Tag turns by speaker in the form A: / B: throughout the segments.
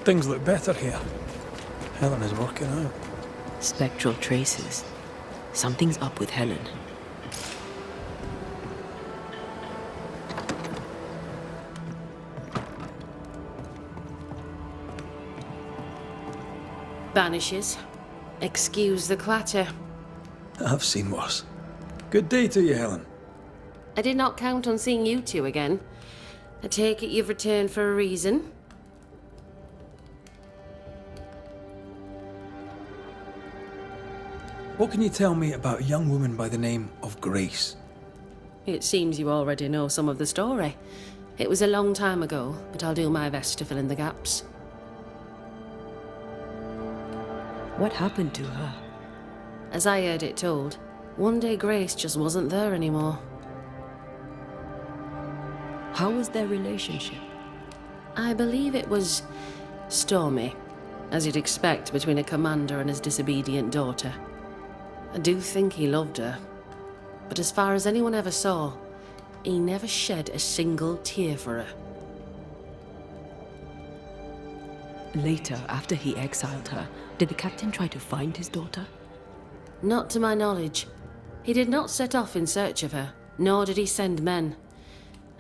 A: Things look better here. Helen is working out.
B: Spectral traces. Something's up with Helen.
C: Banishers. Excuse the clatter.
A: I've seen worse. Good day to you, Helen.
C: I did not count on seeing you two again. I take it you've returned for a reason?
A: What can you tell me about a young woman by the name of Grace?
C: It seems you already know some of the story. It was a long time ago, but I'll do my best to fill in the gaps.
B: What happened to her?
C: As I heard it told, one day Grace just wasn't there anymore.
B: How was their relationship?
C: I believe it was stormy, as you'd expect between a commander and his disobedient daughter. I do think he loved her, but as far as anyone ever saw, he never shed a single tear for her.
B: Later, after he exiled her, did the captain try to find his daughter?
C: Not to my knowledge. He did not set off in search of her, nor did he send men.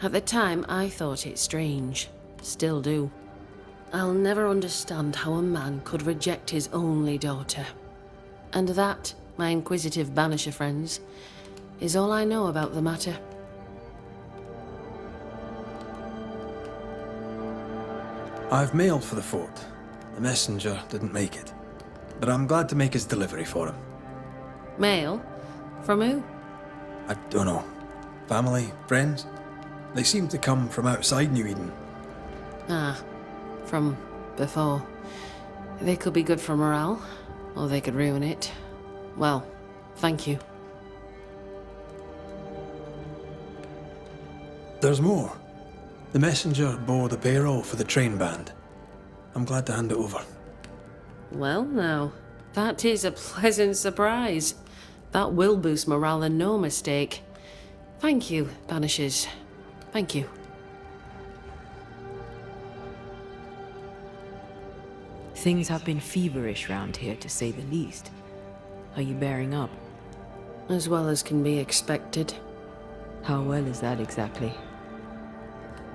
C: At the time, I thought it strange. Still do. I'll never understand how a man could reject his only daughter. And that, my inquisitive Banisher friends, is all I know about the matter.
A: I've mail for the fort. The messenger didn't make it, but I'm glad to make his delivery for him.
C: Mail? From who?
A: I don't know. Family? Friends? They seem to come from outside New Eden.
C: Ah, from before. They could be good for morale, or they could ruin it. Well, thank you.
A: There's more. The messenger bore the payroll for the train band. I'm glad to hand it over.
C: Well now, that is a pleasant surprise. That will boost morale and no mistake. Thank you, Banishers. Thank you.
B: Things have been feverish round here, to say the least. Are you bearing up?
C: As well as can be expected.
B: How well is that exactly?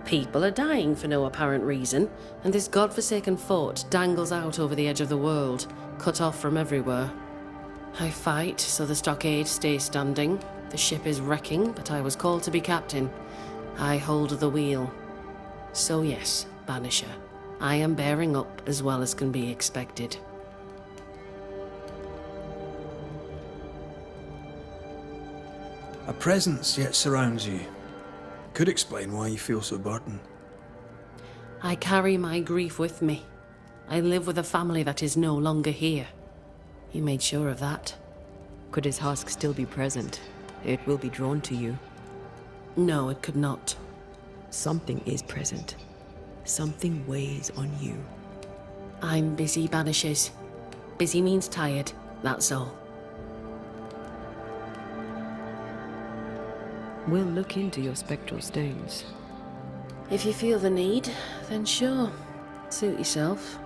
C: People are dying for no apparent reason, and this godforsaken fort dangles out over the edge of the world, cut off from everywhere. I fight so the stockade stays standing. The ship is wrecking, but I was called to be captain. I hold the wheel. So yes, Banisher, I am bearing up as well as can be expected.
A: A presence yet surrounds you. Could explain why you feel so burdened.
C: I carry my grief with me. I live with a family that is no longer here. You made sure of that.
B: Could his husk still be present? It will be drawn to you.
C: No, it could not.
B: Something is present. Something weighs on you.
C: I'm busy, Banishers. Busy means tired, that's all.
B: We'll look into your spectral stones.
C: If you feel the need, then sure. Suit yourself.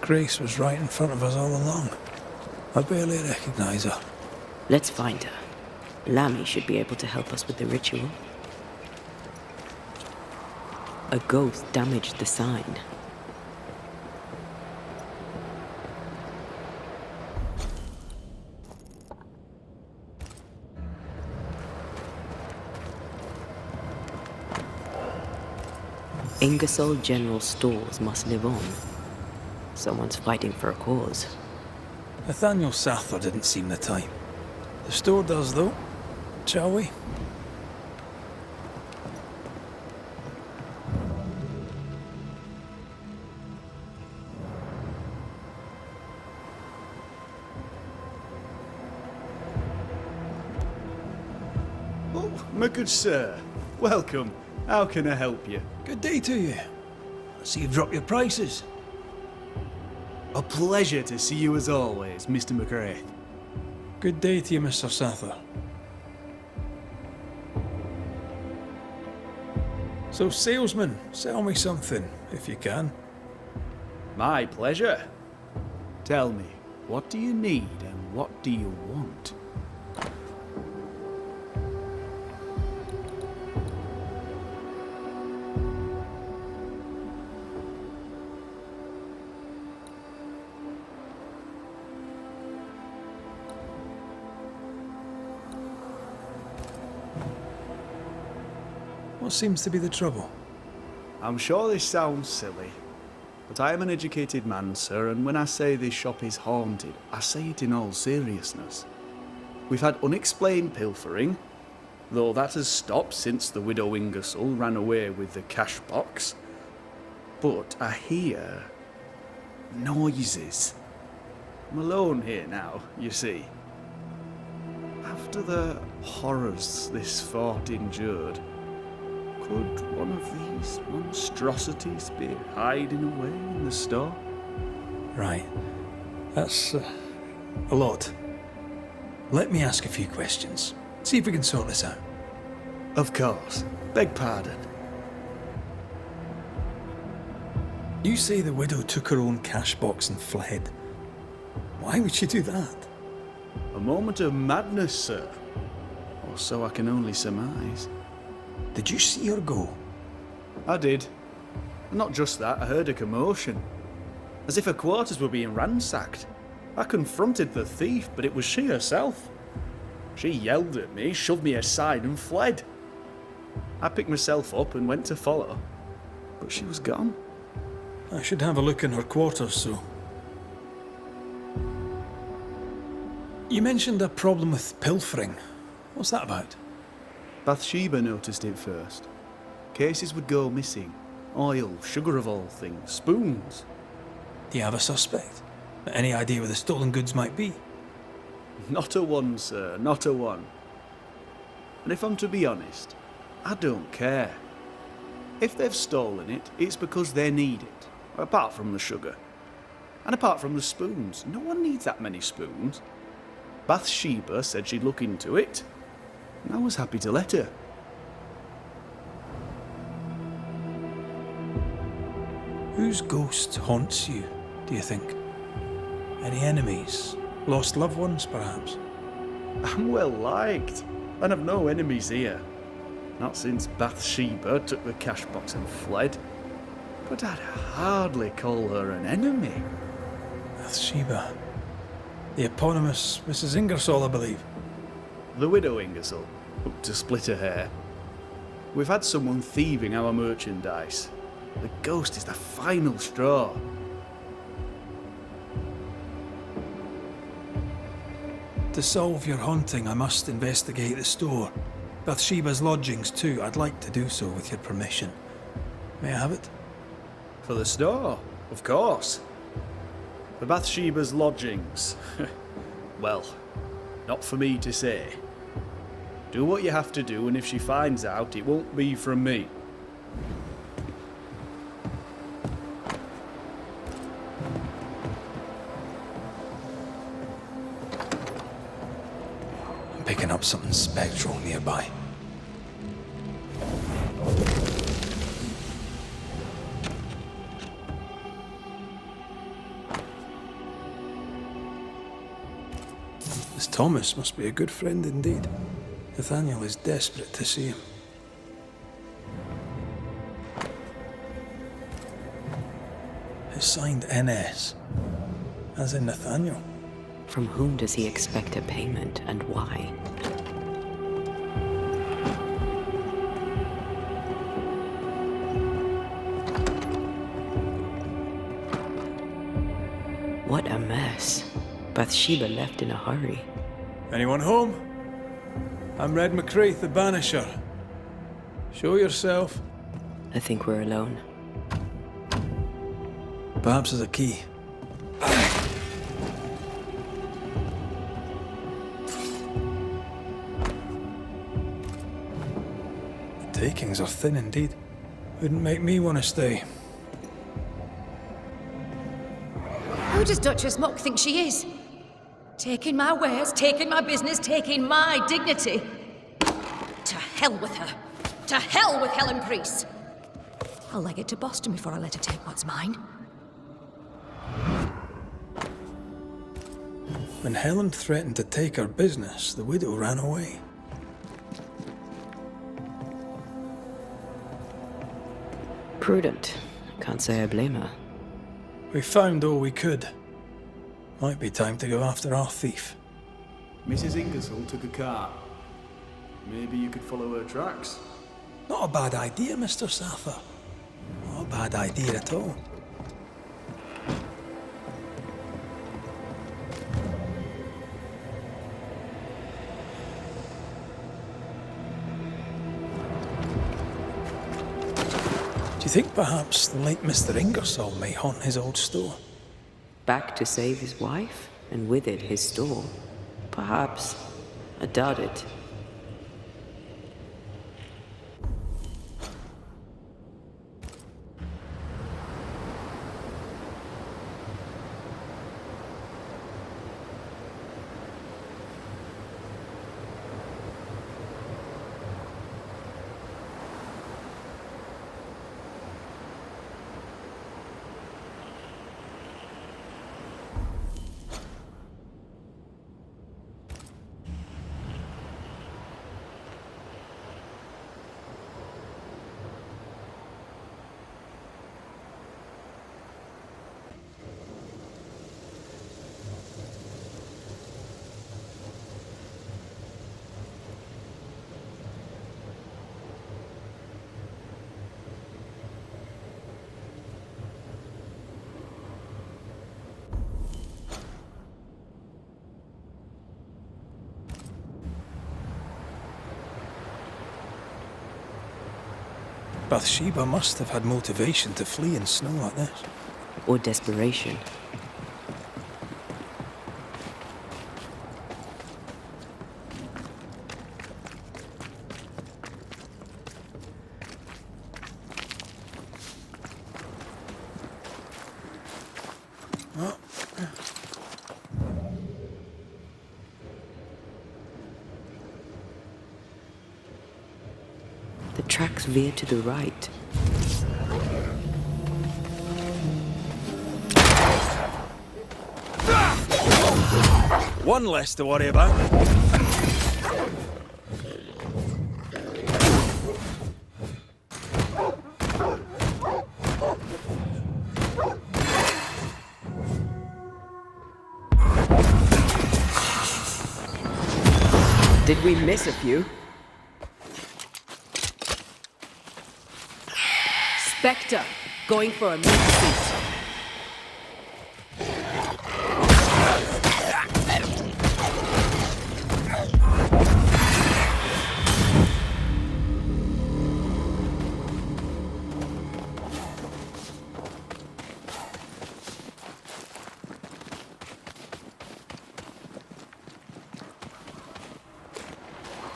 A: Grace was right in front of us all along. I barely recognize her.
B: Let's find her. Lammy should be able to help us with the ritual. A ghost damaged the sign. Ingersoll General Stores must live on. Someone's fighting for a cause.
A: Nathaniel Sather didn't seem the type. The store does, though. Shall we?
D: Oh, my good sir. Welcome. How can I help you?
A: Good day to you. I see you've dropped your prices.
D: A pleasure to see you as always, Mr. McGrath.
A: Good day to you, Mr. Sather. So, salesman, sell me something, if you can.
D: My pleasure. Tell me, what do you need and what do you want?
A: What seems to be the trouble?
D: I'm sure this sounds silly, but I am an educated man, sir, and when I say this shop is haunted, I say it in all seriousness. We've had unexplained pilfering, though that has stopped since the widow Ingersoll ran away with the cash box. But I hear noises. I'm alone here now, you see. After the horrors this fort endured, could one of these monstrosities be hiding away in the store?
A: Right. That's a lot. Let me ask a few questions. See if we can sort this out.
D: Of course. Beg pardon.
A: You say the widow took her own cash box and fled. Why would she do that?
D: A moment of madness, sir. Or so I can only surmise.
A: Did you see her go?
D: I did. And not just that, I heard a commotion. As if her quarters were being ransacked. I confronted the thief, but it was she herself. She yelled at me, shoved me aside and fled. I picked myself up and went to follow, but she was gone.
A: I should have a look in her quarters, so... You mentioned a problem with pilfering. What's that about?
D: Bathsheba noticed it first. Cases would go missing. Oil, sugar of all things, spoons.
A: Do you have a suspect? Any idea where the stolen goods might be?
D: Not a one, sir, not a one. And if I'm to be honest, I don't care. If they've stolen it, it's because they need it. Apart from the sugar. And apart from the spoons. No one needs that many spoons. Bathsheba said she'd look into it. And I was happy to let her.
A: Whose ghost haunts you, do you think? Any enemies? Lost loved ones, perhaps?
D: I'm well liked. And I've no enemies here. Not since Bathsheba took the cash box and fled. But I'd hardly call her an enemy.
A: Bathsheba. The eponymous Mrs. Ingersoll, I believe.
D: The widow Ingersoll, to split her hair. We've had someone thieving our merchandise. The ghost is the final straw.
A: To solve your haunting, I must investigate the store. Bathsheba's lodgings, too. I'd like to do so with your permission. May I have it?
D: For the store, of course. For Bathsheba's lodgings. Well, not for me to say. Do what you have to do, and if she finds out, it won't be from me.
A: I'm picking up something spectral nearby. This Thomas must be a good friend indeed. Nathaniel is desperate to see him. It's signed NS, as in Nathaniel.
B: From whom does he expect a payment, and why? What a mess. Bathsheba left in a hurry.
A: Anyone home? I'm Red McCraith, the Banisher. Show yourself.
B: I think we're alone.
A: Perhaps there's a key. The takings are thin indeed. Wouldn't make me want to stay.
E: Who does Duchess Mock think she is? Taking my wares, taking my business, taking my dignity. To hell with her. To hell with Helen Priest. I'll leg it to Boston before I let her take what's mine.
A: When Helen threatened to take her business, the widow ran away.
B: Prudent. Can't say I blame her.
A: We found all we could. Might be time to go after our thief.
D: Mrs. Ingersoll took a car. Maybe you could follow her tracks?
A: Not a bad idea, Mr. Sather. Not a bad idea at all. Do you think perhaps the late Mr. Ingersoll may haunt his old store?
B: Back to save his wife, and with it his store. Perhaps. I doubt it.
A: Bathsheba must have had motivation to flee in snow like this.
B: Or desperation. The tracks veer to the right.
A: One less to worry about.
B: Did we miss a few? Spectre, going for a meat suit.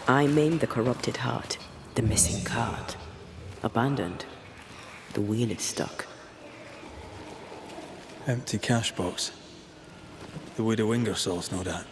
B: I maimed the corrupted heart, the missing card. Abandoned. The wheel is stuck.
A: Empty cash box. The widow Ingersoll's, no doubt.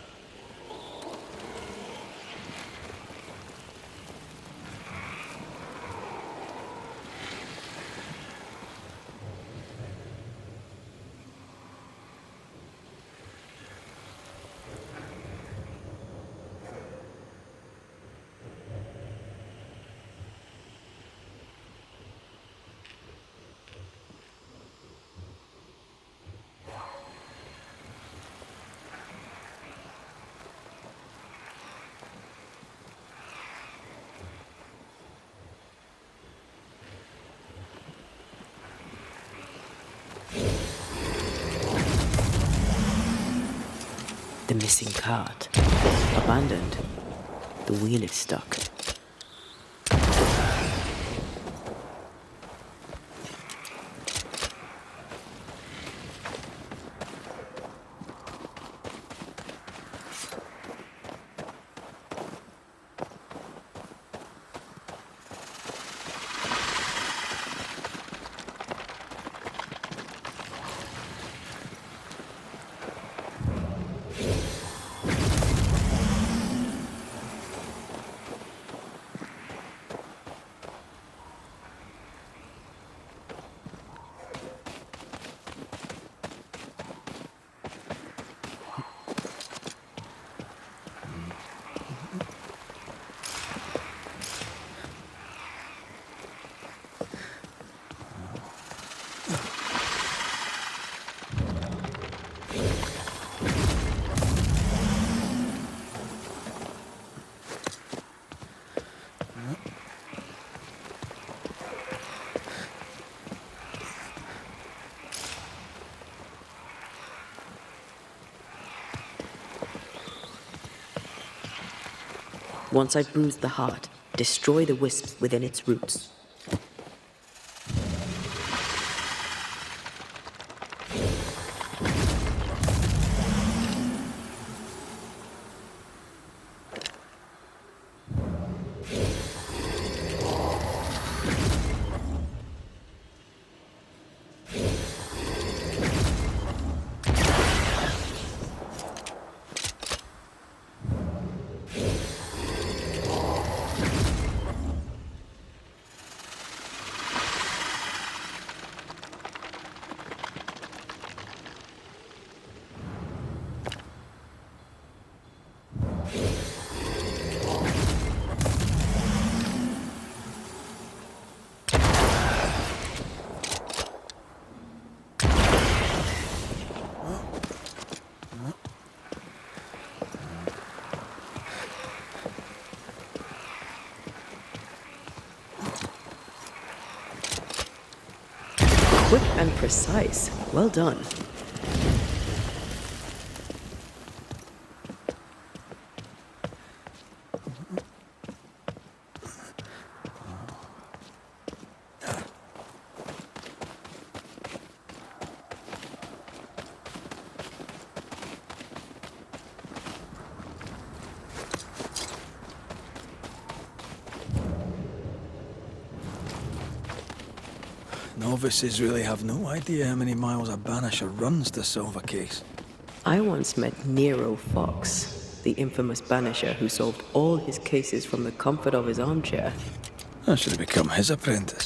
B: The missing cart. Abandoned. The wheel is stuck. Once I bruise the heart, destroy the wisps within its roots. Quick and precise. Well done.
A: Novices really have no idea how many miles a banisher runs to solve a case.
B: I once met Nero Fox, the infamous banisher who solved all his cases from the comfort of his armchair.
A: I should have become his apprentice.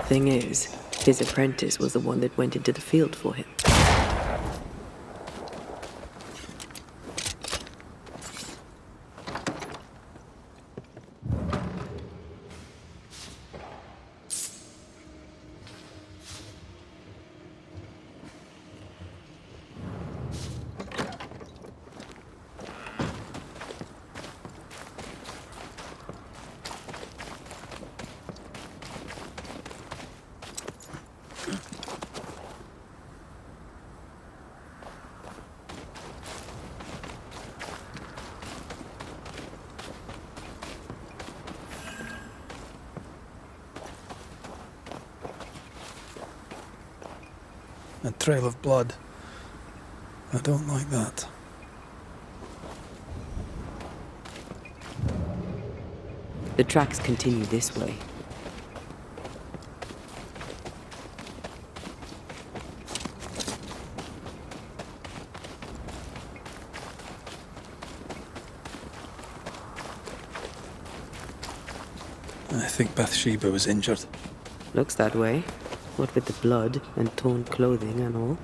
B: Thing is, his apprentice was the one that went into the field for him.
A: A trail of blood. I don't like that.
B: The tracks continue this way.
A: I think Bathsheba was injured.
B: Looks that way. What with the blood and torn clothing and all.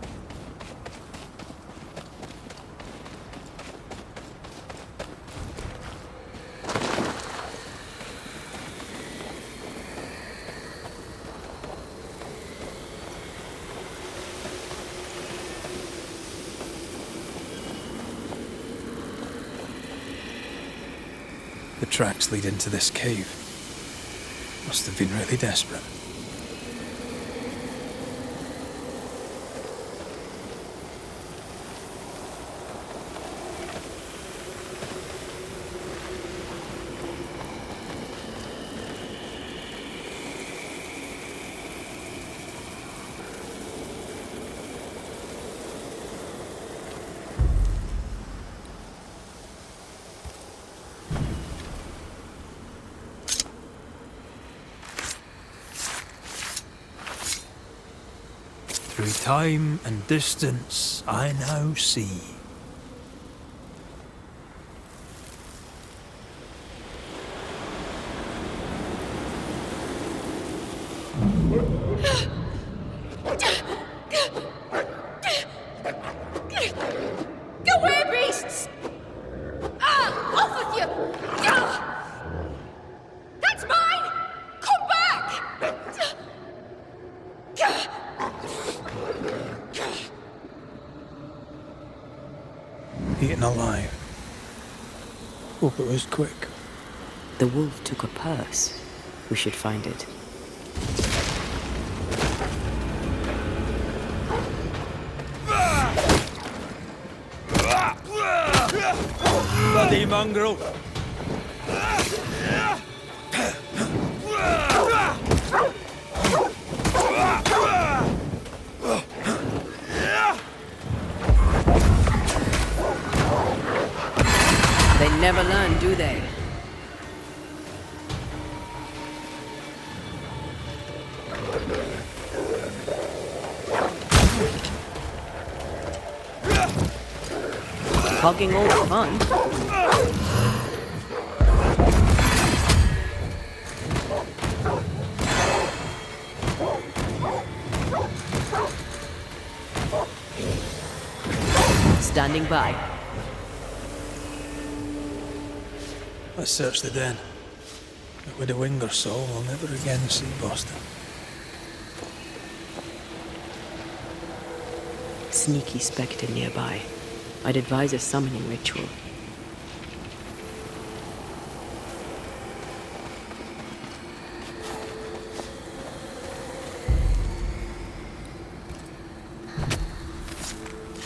A: The tracks lead into this cave. Must have been really desperate. Through time and distance, I now see.
E: Go away, beasts! Off with you! That's mine! Come back!
A: Eaten alive. Hope it was quick.
B: The wolf took a purse. We should find it.
A: Bloody mongrel!
B: Hogging all the fun. Standing by.
A: Let's search the den. But with a wing or so, we'll never again see Boston.
B: Sneaky spectre nearby. I'd advise a summoning ritual.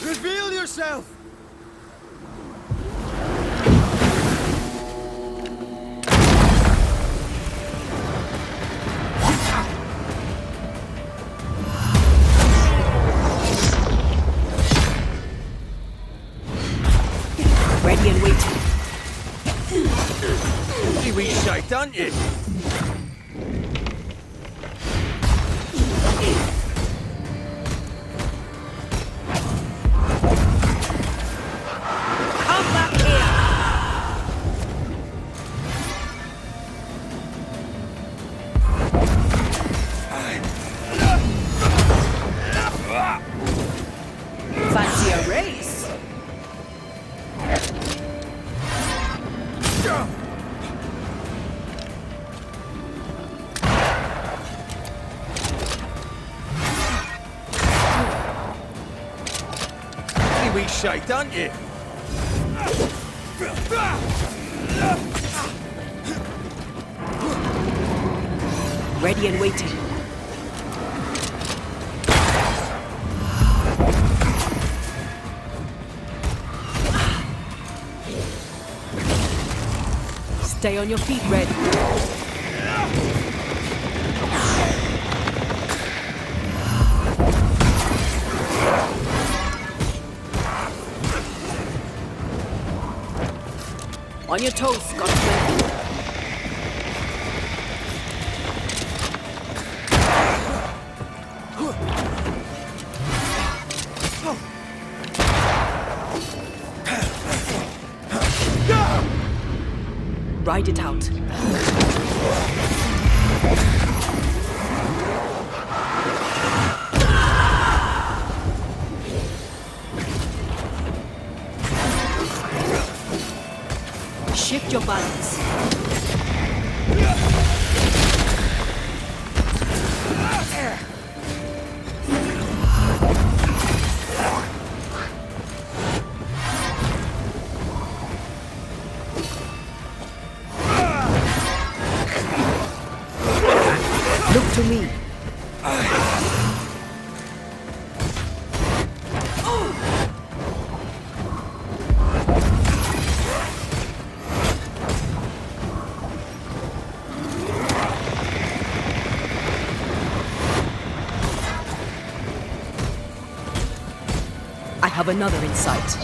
D: Reveal yourself!
B: Ready and waiting.
F: You wee shite, aren't you?
B: Come back here! Fancy a race?
F: You wee shite, aren't you?
B: Ready and waiting. Stay on your feet, Red. On your toes, Scotsman. Ride it out. Shift your balance. Look to me. I have another in sight.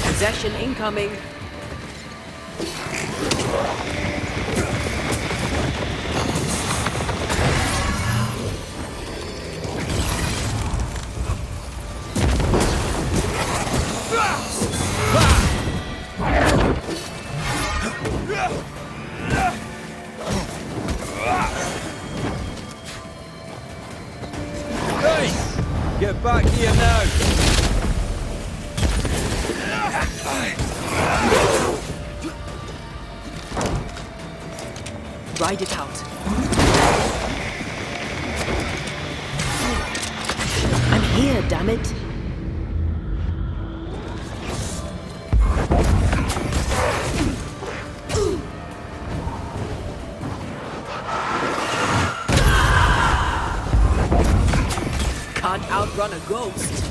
B: Possession incoming.
F: Hey! Get back here now!
B: Ride it out. I'm here, damn it. Can't outrun a ghost.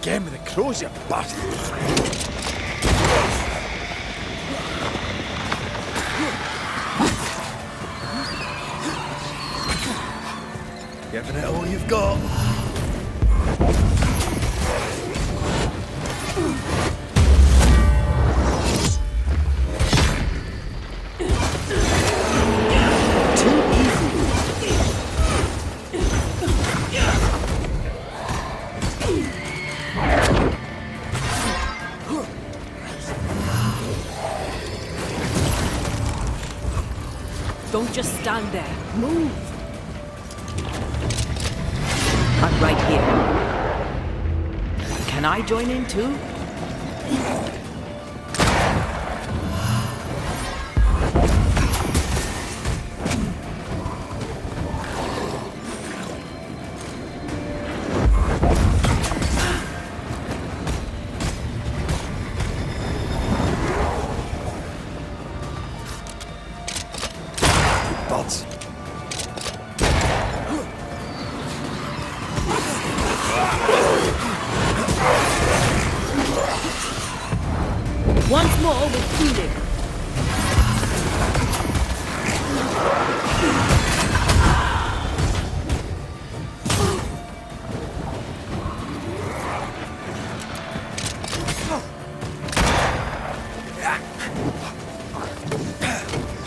F: Again with the crows, you bastard! Giving it all you've got.
B: Don't just stand there. Move! I'm right here. Can I join in too?
F: Buds.
B: Once more with feeling.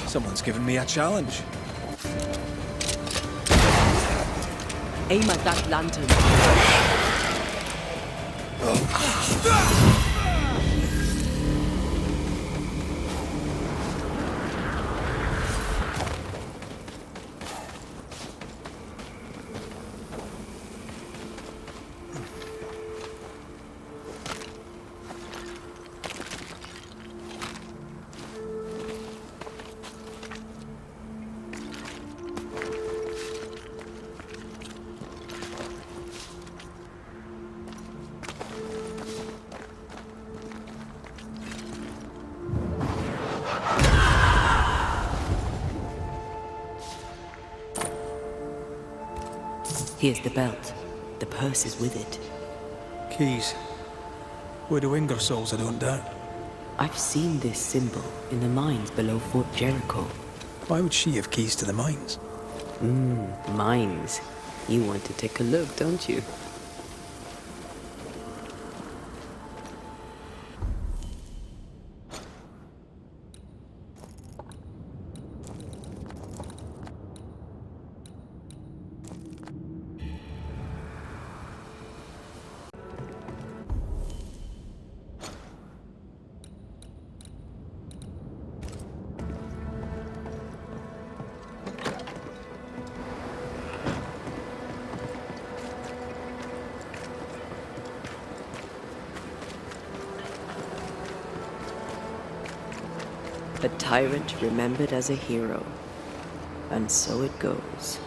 A: Someone's given me a challenge.
B: Aim at that lantern. Here's the belt. The purse is with it.
A: Keys. Widow Ingersoll's, I don't doubt.
B: I've seen this symbol in the mines below Fort Jericho.
A: Why would she have keys to the mines?
B: Mines. You want to take a look, don't you? A tyrant remembered as a hero. And so it goes.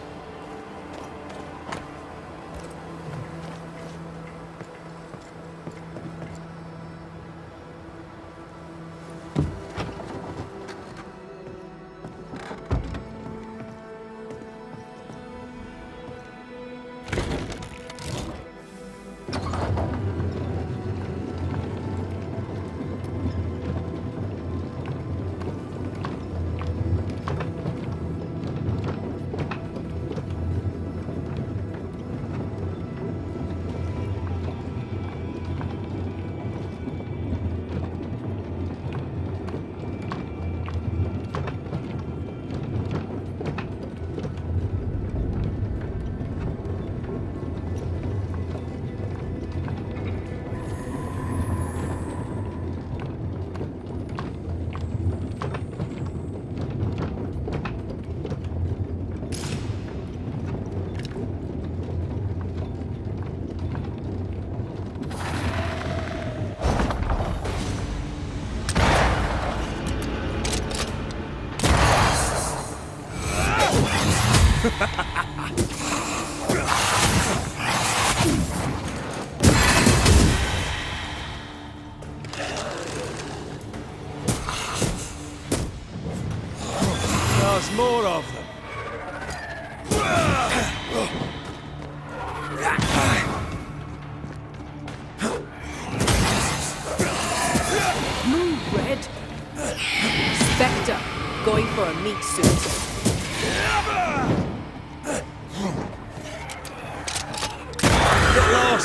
A: There's more of them.
B: Move, Red! Spectre, going for a meat suit.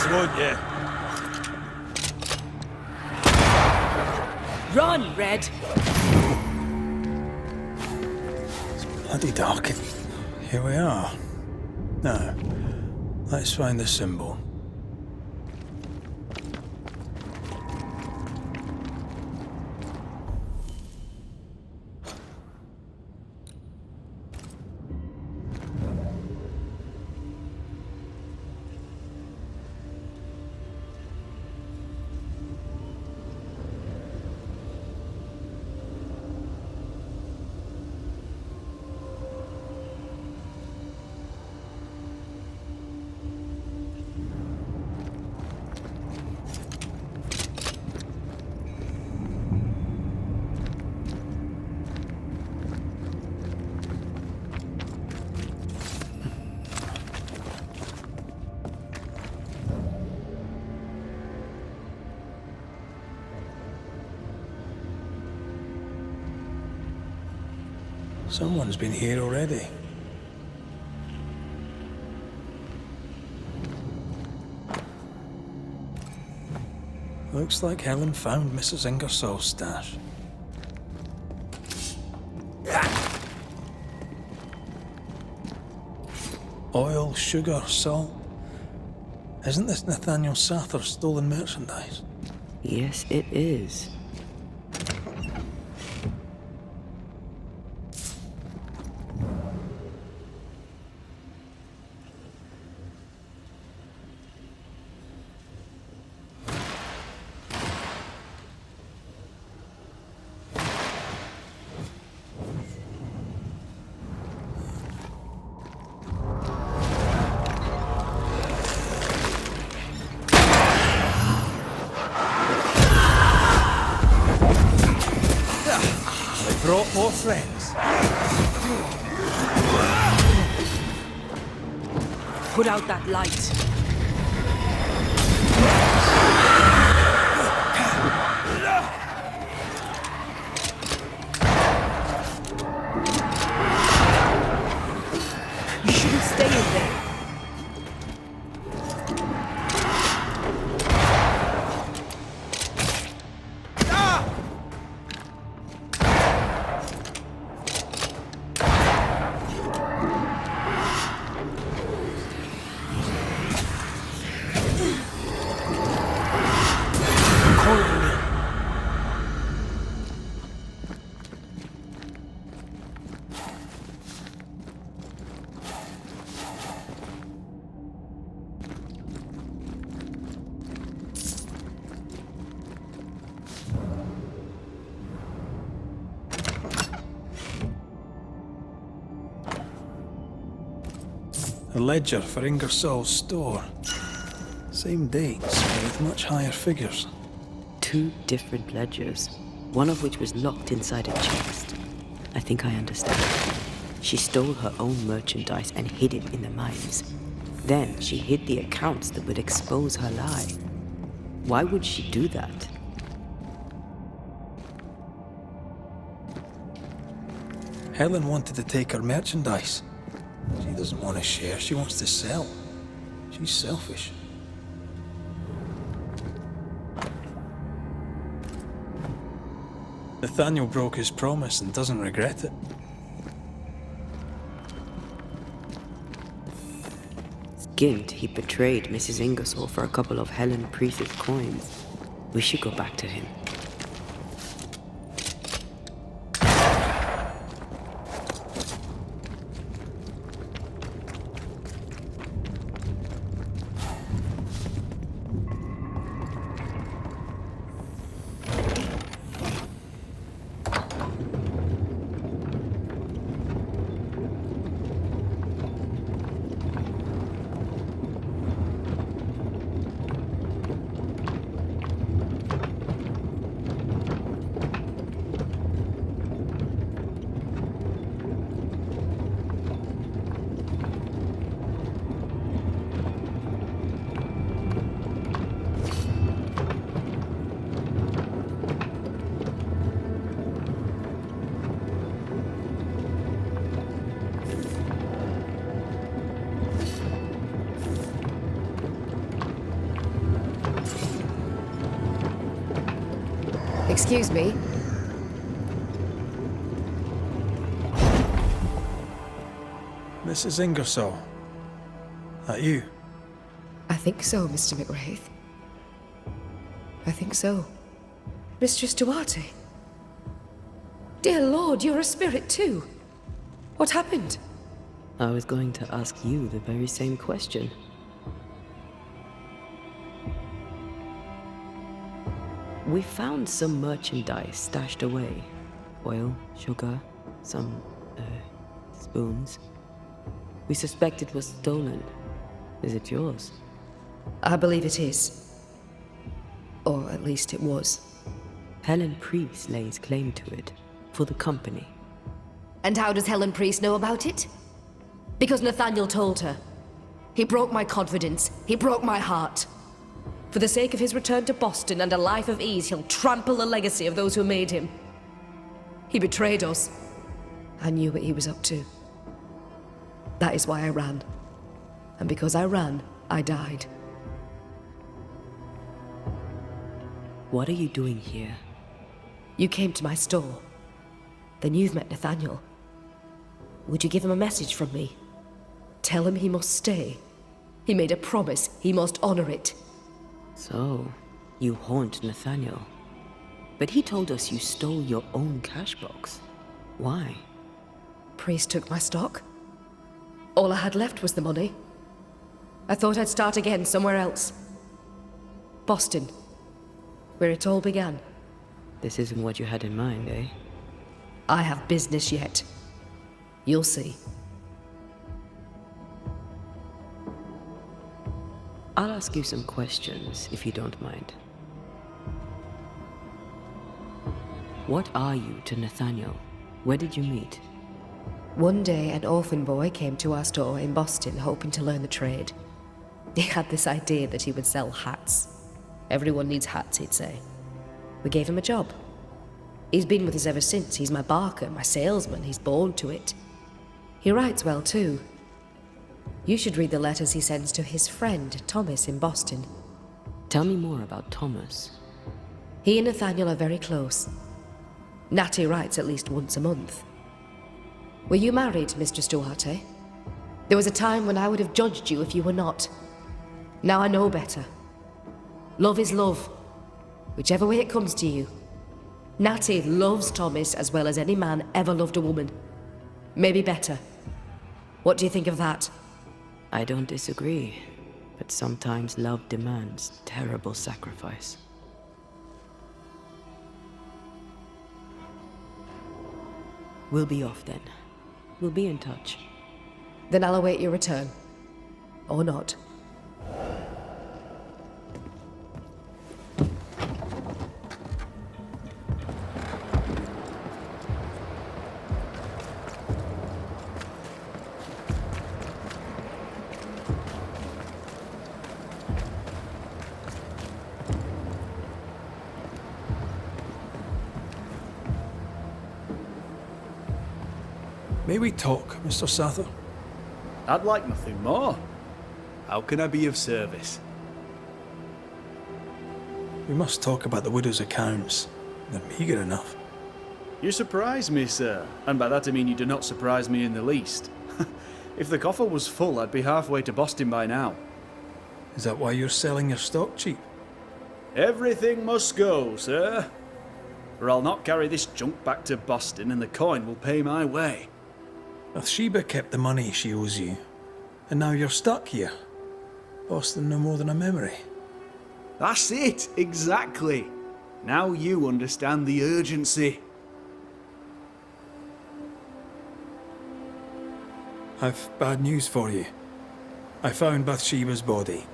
F: this, won't you?
B: Run, Red!
A: Bloody dark. Here we are. Now, let's find the symbol. Someone's been here already. Looks like Helen found Mrs. Ingersoll's stash. Oil, sugar, salt. Isn't this Nathaniel Sather's stolen merchandise?
B: Yes, it is.
A: Brought more friends.
B: Put out that light. You shouldn't stay in there.
A: A ledger for Ingersoll's store. Same dates, but with much higher figures.
B: 2 different ledgers, one of which was locked inside a chest. I think I understand. She stole her own merchandise and hid it in the mines. Then she hid the accounts that would expose her lie. Why would she do that?
A: Helen wanted to take her merchandise. She doesn't want to share, she wants to sell. She's selfish. Nathaniel broke his promise and doesn't regret it.
B: Skint, he betrayed Mrs. Ingersoll for a couple of Helen Priest's coins. We should go back to him.
G: Excuse me?
A: Mrs. Ingersoll. That you?
G: I think so, Mr. McWraith. I think so. Mistress Duarte? Dear Lord, you're a spirit too. What happened?
B: I was going to ask you the very same question. We found some merchandise stashed away. Oil, sugar, some, spoons. We suspect it was stolen. Is it yours?
G: I believe it is. Or at least it was.
B: Helen Priest lays claim to it, for the company.
G: And how does Helen Priest know about it? Because Nathaniel told her. He broke my confidence. He broke my heart. For the sake of his return to Boston and a life of ease, he'll trample the legacy of those who made him. He betrayed us. I knew what he was up to. That is why I ran. And because I ran, I died.
B: What are you doing here?
G: You came to my store. Then you've met Nathaniel. Would you give him a message from me? Tell him he must stay. He made a promise. He must honor it.
B: So, you haunt Nathaniel. But he told us you stole your own cash box. Why?
G: Priest took my stock. All I had left was the money. I thought I'd start again somewhere else. Boston. Where it all began.
B: This isn't what you had in mind, eh?
G: I have business yet. You'll see.
B: I'll ask you some questions, if you don't mind. What are you to Nathaniel? Where did you meet?
G: One day, an orphan boy came to our store in Boston hoping to learn the trade. He had this idea that he would sell hats. Everyone needs hats, he'd say. We gave him a job. He's been with us ever since. He's my barker, my salesman. He's born to it. He writes well, too. You should read the letters he sends to his friend, Thomas, in Boston.
B: Tell me more about Thomas.
G: He and Nathaniel are very close. Natty writes at least once a month. Were you married, Mistress Duarte? There was a time when I would have judged you if you were not. Now I know better. Love is love, whichever way it comes to you. Natty loves Thomas as well as any man ever loved a woman. Maybe better. What do you think of that?
B: I don't disagree, but sometimes love demands terrible sacrifice. We'll be off then. We'll be in touch.
G: Then I'll await your return. Or not.
A: May we talk, Mr. Sather?
D: I'd like nothing more. How can I be of service?
A: We must talk about the widow's accounts. They're meagre enough.
D: You surprise me, sir, and by that I mean you do not surprise me in the least. If the coffer was full, I'd be halfway to Boston by now.
A: Is that why you're selling your stock cheap?
D: Everything must go, sir. Or I'll not carry this junk back to Boston and the coin will pay my way.
A: Bathsheba kept the money she owes you, and now you're stuck here. Boston no more than a memory.
D: That's it, exactly. Now you understand the urgency.
A: I've bad news for you. I found Bathsheba's body.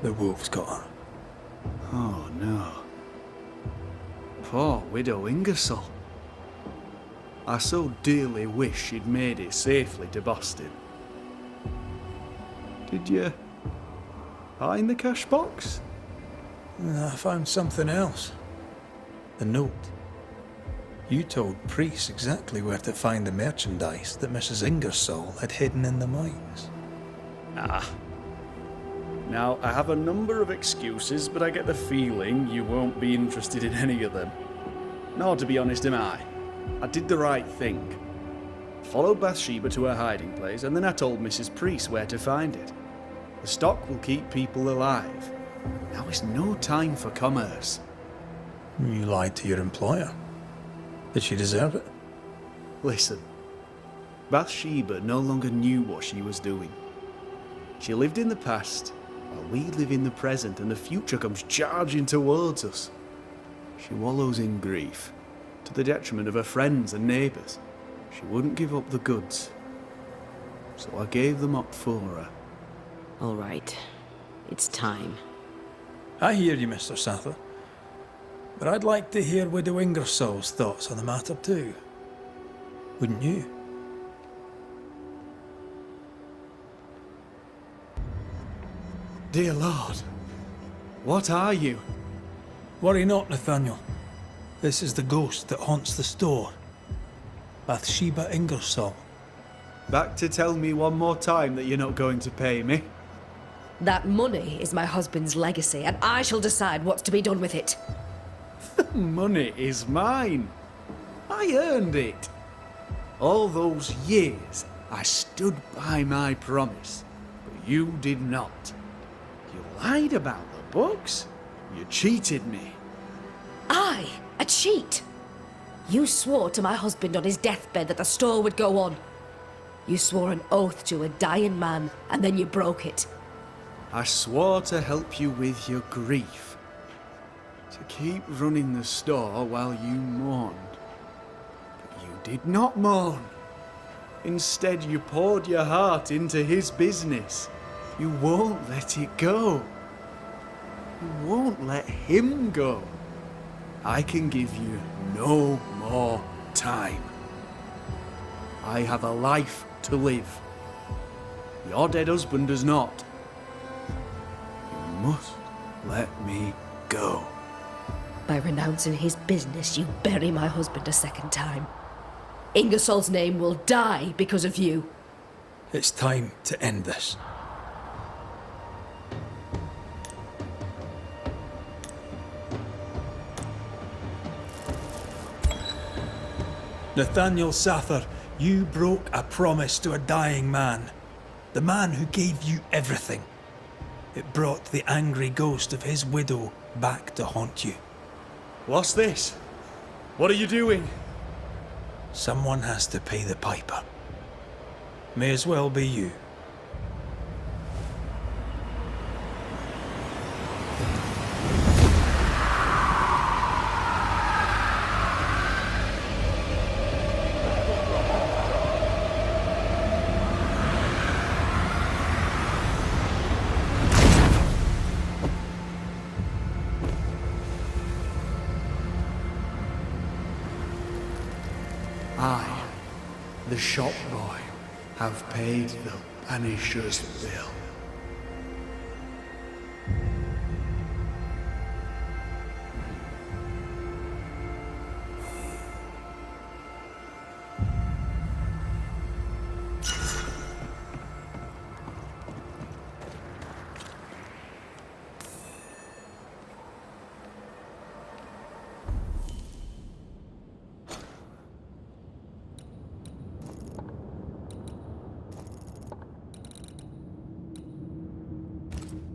A: The wolves got her.
D: Oh no. Poor widow Ingersoll. I so dearly wish she'd made it safely to Boston. Did you find the cash box?
A: I found something else. The note. You told Priest exactly where to find the merchandise that Mrs. Ingersoll had hidden in the mines.
D: Ah. Now, I have a number of excuses, but I get the feeling you won't be interested in any of them. Nor, to be honest, am I. I did the right thing. Followed Bathsheba to her hiding place, and then I told Mrs. Priest where to find it. The stock will keep people alive. Now is no time for commerce.
A: You lied to your employer. Did she deserve it?
D: Listen, Bathsheba no longer knew what she was doing. She lived in the past, while we live in the present, and the future comes charging towards us. She wallows in grief, to the detriment of her friends and neighbours. She wouldn't give up the goods, so I gave them up for her.
B: All right. It's time.
A: I hear you, Mr. Sather. But I'd like to hear Widow Ingersoll's thoughts on the matter too. Wouldn't you?
D: Dear Lord, what are you?
A: Worry not, Nathaniel. This is the ghost that haunts the store. Bathsheba Ingersoll.
D: Back to tell me one more time that you're not going to pay me?
G: That money is my husband's legacy, and I shall decide what's to be done with it.
D: Money is mine. I earned it. All those years, I stood by my promise, but you did not. You lied about the books. You cheated me.
G: I, a cheat? You swore to my husband on his deathbed that the store would go on. You swore an oath to a dying man, and then you broke it.
D: I swore to help you with your grief. To keep running the store while you mourned. But you did not mourn. Instead, you poured your heart into his business. You won't let it go. You won't let him go. I can give you no more time. I have a life to live. Your dead husband does not. You must let me go.
G: By renouncing his business, you bury my husband a second time. Ingersoll's name will die because of you.
A: It's time to end this. Nathaniel Sather, you broke a promise to a dying man. The man who gave you everything. It brought the angry ghost of his widow back to haunt you.
D: What's this? What are you doing?
A: Someone has to pay the piper. May as well be you.
D: I, the shop boy, have paid the Banisher's bill.